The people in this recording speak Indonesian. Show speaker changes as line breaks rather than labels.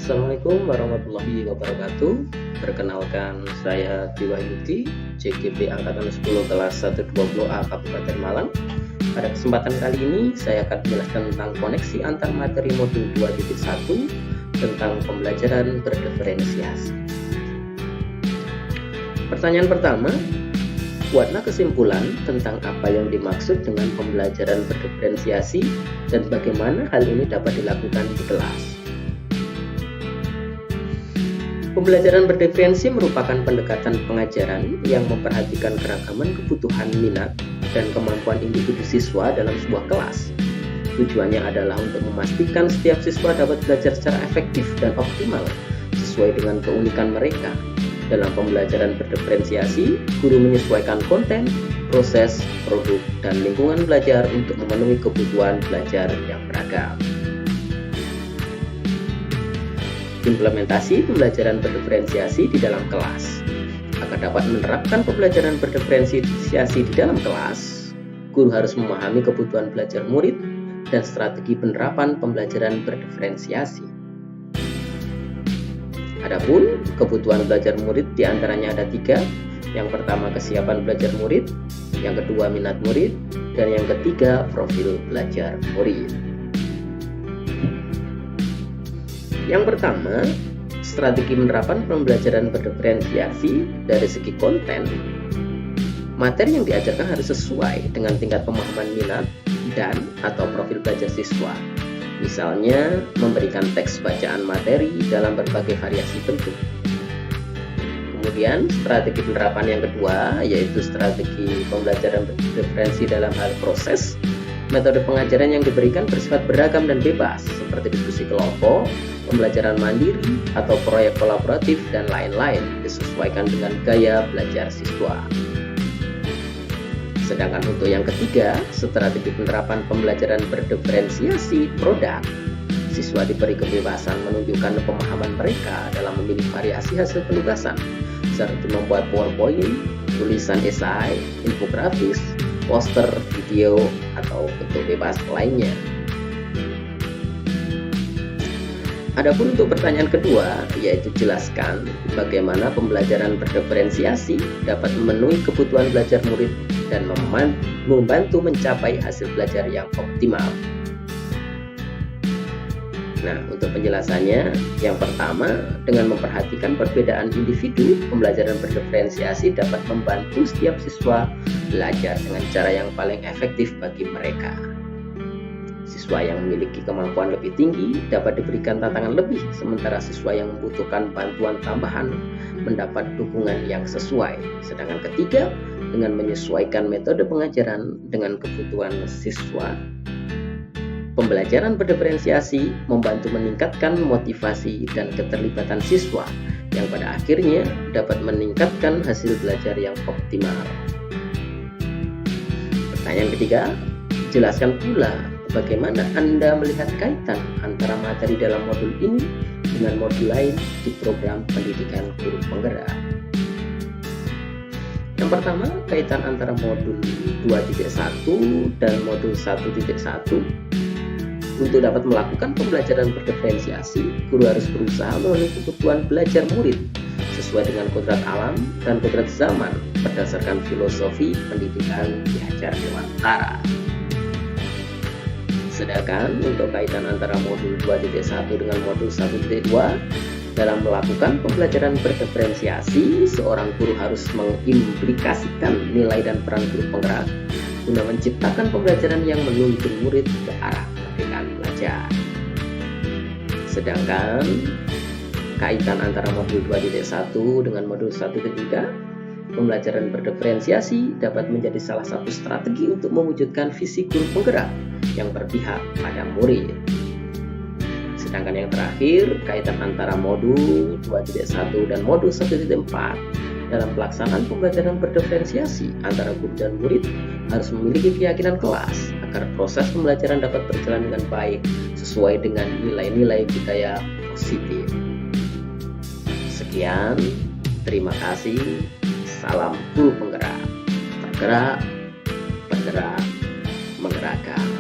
Assalamualaikum warahmatullahi wabarakatuh. Perkenalkan, saya Tiwahyudi, CGP Angkatan 10 kelas 120A Kabupaten Malang. Pada kesempatan kali ini, saya akan menjelaskan tentang koneksi antar materi modul 2.1 tentang pembelajaran berdiferensiasi. Pertanyaan pertama, buatlah kesimpulan tentang apa yang dimaksud dengan pembelajaran berdiferensiasi dan bagaimana hal ini dapat dilakukan di kelas. Pembelajaran berdiferensi merupakan pendekatan pengajaran yang memperhatikan keragaman kebutuhan minat dan kemampuan individu siswa dalam sebuah kelas. Tujuannya adalah untuk memastikan setiap siswa dapat belajar secara efektif dan optimal sesuai dengan keunikan mereka. Dalam pembelajaran berdiferensiasi, guru menyesuaikan konten, proses, produk, dan lingkungan belajar untuk memenuhi kebutuhan belajar yang beragam. Implementasi pembelajaran berdiferensiasi di dalam kelas. Agar dapat menerapkan pembelajaran berdiferensiasi di dalam kelas, guru harus memahami kebutuhan belajar murid dan strategi penerapan pembelajaran berdiferensiasi. Adapun kebutuhan belajar murid diantaranya ada 3. Yang pertama, kesiapan belajar murid, yang kedua, minat murid, dan yang ketiga, profil belajar murid. Yang pertama, strategi penerapan pembelajaran berdiferensiasi dari segi konten. Materi yang diajarkan harus sesuai dengan tingkat pemahaman minat dan atau profil belajar siswa. Misalnya, memberikan teks bacaan materi dalam berbagai variasi bentuk. Kemudian, strategi penerapan yang kedua, yaitu strategi pembelajaran berdiferensi dalam hal proses. Metode pengajaran yang diberikan bersifat beragam dan bebas, seperti diskusi kelompok, pembelajaran mandiri, atau proyek kolaboratif, dan lain-lain, disesuaikan dengan gaya belajar siswa. Sedangkan untuk yang ketiga, strategi penerapan pembelajaran berdiferensiasi produk, siswa diberi kebebasan menunjukkan pemahaman mereka dalam memilih variasi hasil penugasan, seperti membuat PowerPoint, tulisan esai, infografis, poster, video, atau bentuk bebas lainnya. Adapun untuk pertanyaan kedua, yaitu jelaskan bagaimana pembelajaran berdiferensiasi dapat memenuhi kebutuhan belajar murid dan membantu mencapai hasil belajar yang optimal. Nah, untuk penjelasannya, yang pertama, dengan memperhatikan perbedaan individu, pembelajaran berdiferensiasi dapat membantu setiap siswa belajar dengan cara yang paling efektif bagi mereka. Siswa yang memiliki kemampuan lebih tinggi dapat diberikan tantangan lebih, sementara siswa yang membutuhkan bantuan tambahan mendapat dukungan yang sesuai. Sedangkan ketiga, dengan menyesuaikan metode pengajaran dengan kebutuhan siswa. Pembelajaran berdiferensiasi membantu meningkatkan motivasi dan keterlibatan siswa yang pada akhirnya dapat meningkatkan hasil belajar yang optimal. Pertanyaan ketiga, jelaskan pula bagaimana Anda melihat kaitan antara materi dalam modul ini dengan modul lain di program pendidikan guru penggerak. Yang pertama, kaitan antara modul 2.1 dan modul 1.1. Untuk dapat melakukan pembelajaran berdiferensiasi, guru harus berusaha memenuhi kebutuhan belajar murid sesuai dengan kodrat alam dan kodrat zaman berdasarkan filosofi pendidikan Ki Hajar Dewantara. Sedangkan untuk kaitan antara modul 2.1 dengan modul 1.2, dalam melakukan pembelajaran berdiferensiasi, seorang guru harus mengimplikasikan nilai dan peran guru penggerak guna menciptakan pembelajaran yang menuntun murid ke arah kemerdekaan belajar. Sedangkan kaitan antara modul 2.1 dengan modul 1.3, pembelajaran berdiferensiasi dapat menjadi salah satu strategi untuk mewujudkan visi guru penggerak yang berpihak pada murid. Sedangkan yang terakhir, kaitan antara modul 2.1 dan modul 1.4 dalam pelaksanaan pembelajaran berdiferensiasi antara guru dan murid harus memiliki keyakinan kelas agar proses pembelajaran dapat berjalan dengan baik sesuai dengan nilai-nilai budaya positif. Sekian, terima kasih. Salam guru penggerak. Tergerak, bergerak, menggerakkan.